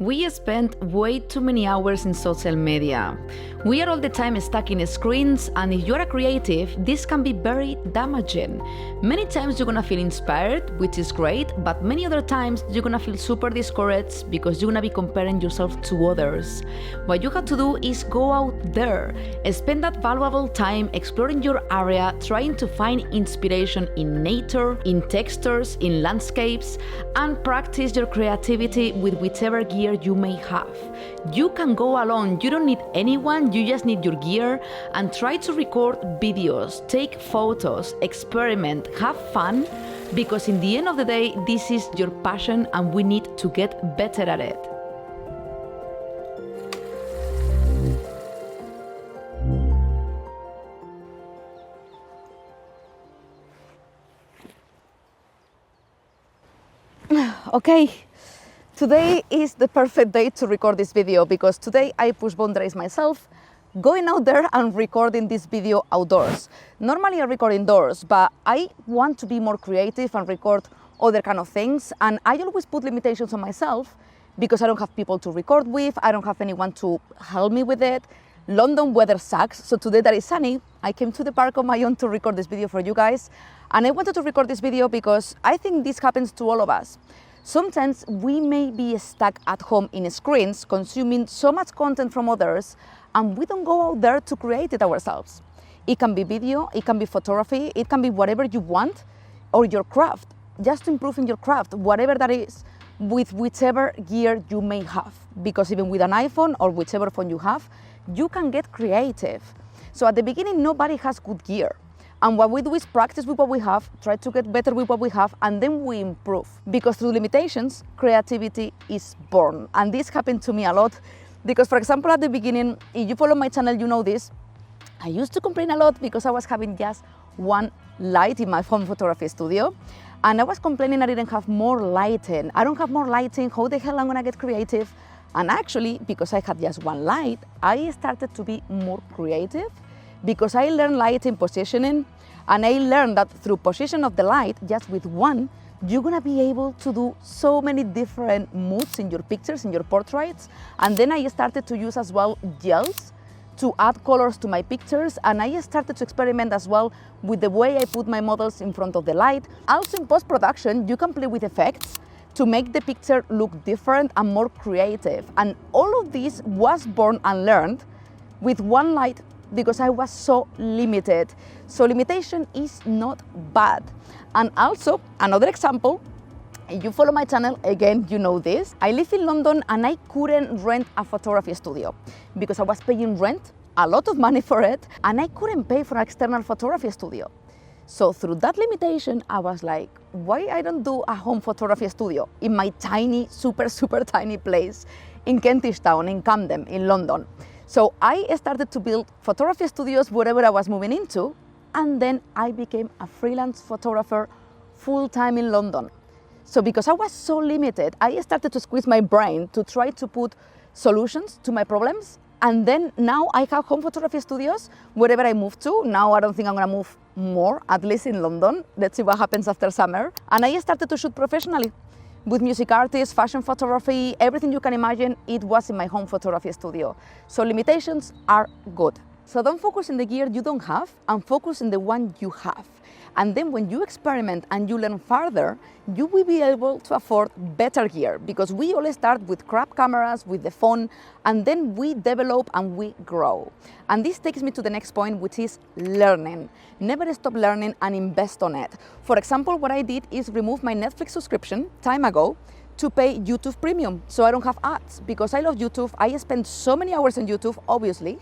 We spend way too many hours in social media. We are all the time stuck in screens, and if you're a creative, this can be very damaging. Many times you're gonna feel inspired, which is great, but many other times you're gonna feel super discouraged because you're gonna be comparing yourself to others. What you have to do is go out there, spend that valuable time exploring your area, trying to find inspiration in nature, in textures, in landscapes, and practice your creativity with whichever gear you may have. You can go alone, you don't need anyone, you just need your gear, and try to record videos, take photos, experiment, have fun, because in the end of the day, this is your passion and we need to get better at it. Okay. Today is the perfect day to record this video because today I push boundaries myself, going out there and recording this video outdoors. Normally I record indoors, but I want to be more creative and record other kind of things, and I always put limitations on myself because I don't have people to record with, I don't have anyone to help me with it. London weather sucks, so today that is sunny, I came to the park on my own to record this video for you guys, and I wanted to record this video because I think this happens to all of us. Sometimes we may be stuck at home in screens, consuming so much content from others, and we don't go out there to create it ourselves. It can be video, it can be photography, it can be whatever you want, or your craft, just improving your craft, whatever that is, with whichever gear you may have. Because even with an iPhone or whichever phone you have, you can get creative. So at the beginning, nobody has good gear. And what we do is practice with what we have, try to get better with what we have, and then we improve. Because through limitations, creativity is born. And this happened to me a lot. Because, for example, at the beginning, if you follow my channel, you know this, I used to complain a lot because I was having just one light in my home photography studio. And I was complaining I didn't have more lighting. I don't have more lighting, how the hell am I gonna get creative? And actually, because I had just one light, I started to be more creative because I learned lighting positioning, and I learned that through position of the light, just with one, you're gonna be able to do so many different moods in your pictures, in your portraits. And then I started to use as well gels to add colors to my pictures, and I started to experiment as well with the way I put my models in front of the light. Also in post-production, you can play with effects to make the picture look different and more creative. And all of this was born and learned with one light because I was so limited. So limitation is not bad. And also, another example, if you follow my channel, again, you know this. I live in London and I couldn't rent a photography studio because I was paying rent, a lot of money for it, and I couldn't pay for an external photography studio. So through that limitation, I was like, why I don't do a home photography studio in my tiny, super tiny place in Kentish Town, in Camden, in London. So I started to build photography studios wherever I was moving into, and then I became a freelance photographer full-time in London. So because I was so limited, I started to squeeze my brain to try to put solutions to my problems. And then now I have home photography studios wherever I move to. Now I don't think I'm gonna move more, at least in London. Let's see what happens after summer. And I started to shoot professionally with music artists, fashion photography, everything you can imagine, it was in my home photography studio. So limitations are good. So don't focus on the gear you don't have and focus on the one you have. And then when you experiment and you learn further, you will be able to afford better gear because we all start with crap cameras, with the phone, and then we develop and we grow. And this takes me to the next point, which is learning. Never stop learning and invest on it. For example, what I did is remove my Netflix subscription time ago to pay YouTube Premium, so I don't have ads. Because I love YouTube, I spend so many hours on YouTube, obviously,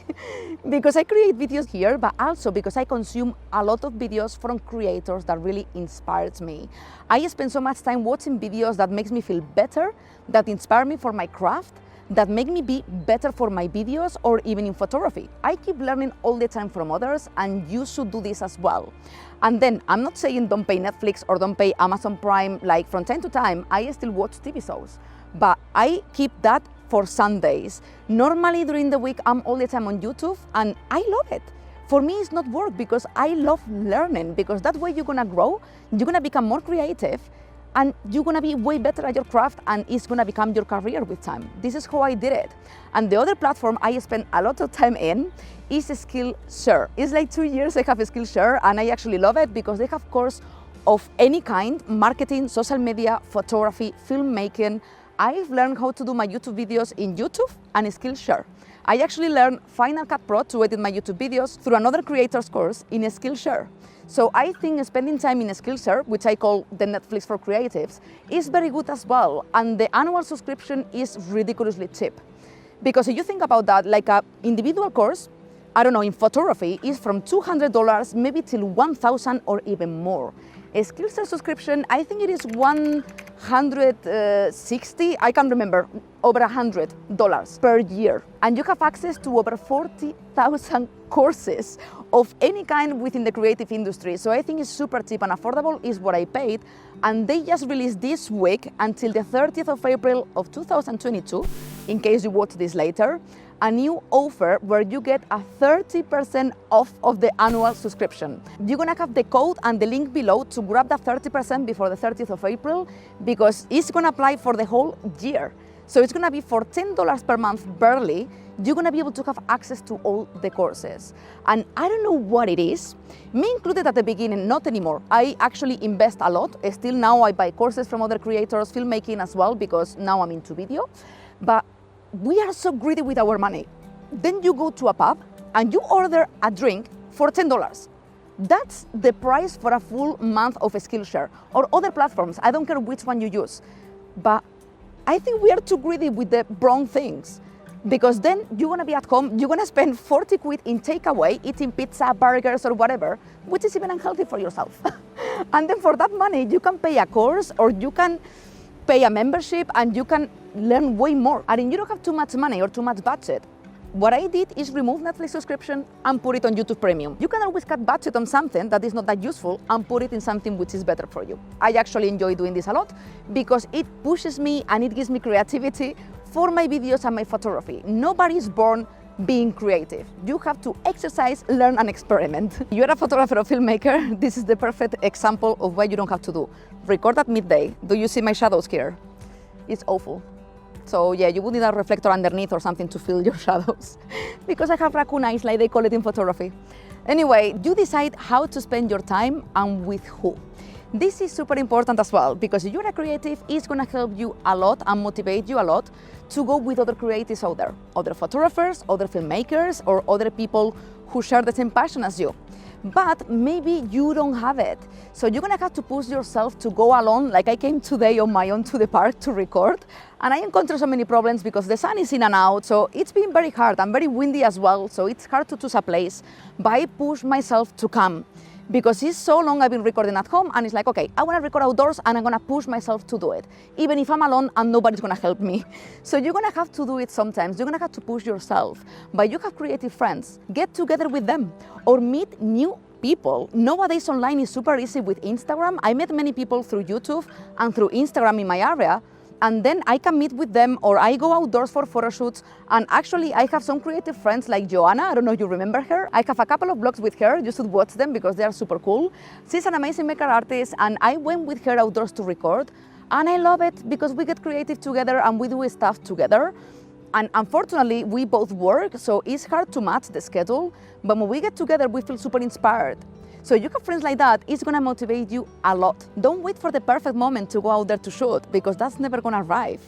because I create videos here, but also because I consume a lot of videos from creators that really inspires me. I spend so much time watching videos that makes me feel better, that inspire me for my craft, that make me be better for my videos or even in photography. I keep learning all the time from others, and you should do this as well. And then I'm not saying don't pay Netflix or don't pay Amazon Prime, like from time to time, I still watch TV shows, but I keep that for Sundays. Normally during the week, I'm all the time on YouTube and I love it. For me, it's not work because I love learning, because that way you're gonna grow, you're gonna become more creative, and you're gonna be way better at your craft, and it's gonna become your career with time. This is how I did it. And the other platform I spend a lot of time in is Skillshare. It's like 2 years I have Skillshare, and I actually love it because they have course of any kind: marketing, social media, photography, filmmaking. I've learned how to do my YouTube videos in YouTube and Skillshare. I actually learned Final Cut Pro to edit my YouTube videos through another creator's course in Skillshare. So I think spending time in Skillshare, which I call the Netflix for creatives, is very good as well. And the annual subscription is ridiculously cheap. Because if you think about that, like an individual course, I don't know, in photography is from $200 maybe till $1,000 or even more. A Skillshare subscription, I think it is $160, I can't remember, over $100 per year. And you have access to over 40,000 courses of any kind within the creative industry. So I think it's super cheap and affordable, is what I paid. And they just released this week until the 30th of April of 2022, in case you watch this later, a new offer where you get a 30% off of the annual subscription. You're gonna have the code and the link below to grab that 30% before the 30th of April, because it's gonna apply for the whole year. So it's gonna be for $10 per month barely. You're gonna be able to have access to all the courses. And I don't know what it is, me included at the beginning, not anymore. I actually invest a lot. Still now I buy courses from other creators, filmmaking as well, because now I'm into video. But we are so greedy with our money. Then you go to a pub and you order a drink for $10. That's the price for a full month of Skillshare or other platforms. I don't care which one you use. But I think we are too greedy with the wrong things, because then you're gonna be at home, you're gonna spend 40 quid in takeaway, eating pizza, burgers or whatever, which is even unhealthy for yourself. And then for that money, you can pay a course or you can pay a membership and you can learn way more. And if you don't have too much money or too much budget, what I did is remove Netflix subscription and put it on YouTube Premium. You can always cut budget on something that is not that useful and put it in something which is better for you. I actually enjoy doing this a lot because it pushes me and it gives me creativity for my videos and my photography. Nobody is born being creative. You have to exercise, learn and experiment. You're a photographer or filmmaker, this is the perfect example of what you don't have to do. Record at midday. Do you see my shadows here? It's awful. So yeah, you would need a reflector underneath or something to fill your shadows. Because I have raccoon eyes, like they call it in photography. Anyway, you decide how to spend your time and with who. This is super important as well, because if you're a creative, it's gonna help you a lot and motivate you a lot to go with other creatives out there, other photographers, other filmmakers, or other people who share the same passion as you. But maybe you don't have it. So you're gonna have to push yourself to go alone, like I came today on my own to the park to record, and I encountered so many problems because the sun is in and out, so it's been very hard and very windy as well, so it's hard to choose a place. But I push myself to come, because it's so long I've been recording at home, and it's like, okay, I wanna record outdoors and I'm gonna push myself to do it, even if I'm alone and nobody's gonna help me. So you're gonna have to do it sometimes, you're gonna have to push yourself. But you have creative friends, get together with them, or meet new people. Nowadays online is super easy with Instagram. I met many people through YouTube and through Instagram in my area, and then I can meet with them, or I go outdoors for photo shoots. And actually I have some creative friends like Joanna, I don't know if you remember her. I have a couple of vlogs with her, you should watch them because they are super cool. She's an amazing makeup artist, and I went with her outdoors to record, and I love it because we get creative together and we do stuff together. And unfortunately, we both work, so it's hard to match the schedule, but when we get together, we feel super inspired. So you have friends like that, it's gonna motivate you a lot. Don't wait for the perfect moment to go out there to shoot, because that's never gonna arrive.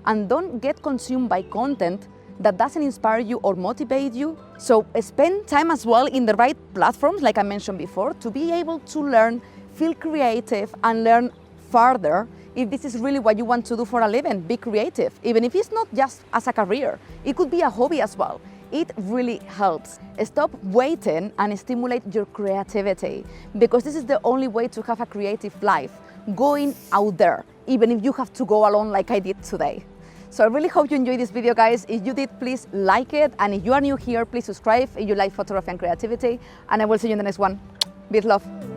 And don't get consumed by content that doesn't inspire you or motivate you. So spend time as well in the right platforms, like I mentioned before, to be able to learn, feel creative, and learn further. If this is really what you want to do for a living, be creative. Even if it's not just as a career, it could be a hobby as well. It really helps. Stop waiting and stimulate your creativity, because this is the only way to have a creative life, going out there, even if you have to go alone like I did today. So I really hope you enjoyed this video, guys. If you did, please like it. And if you are new here, please subscribe if you like photography and creativity. And I will see you in the next one. With love.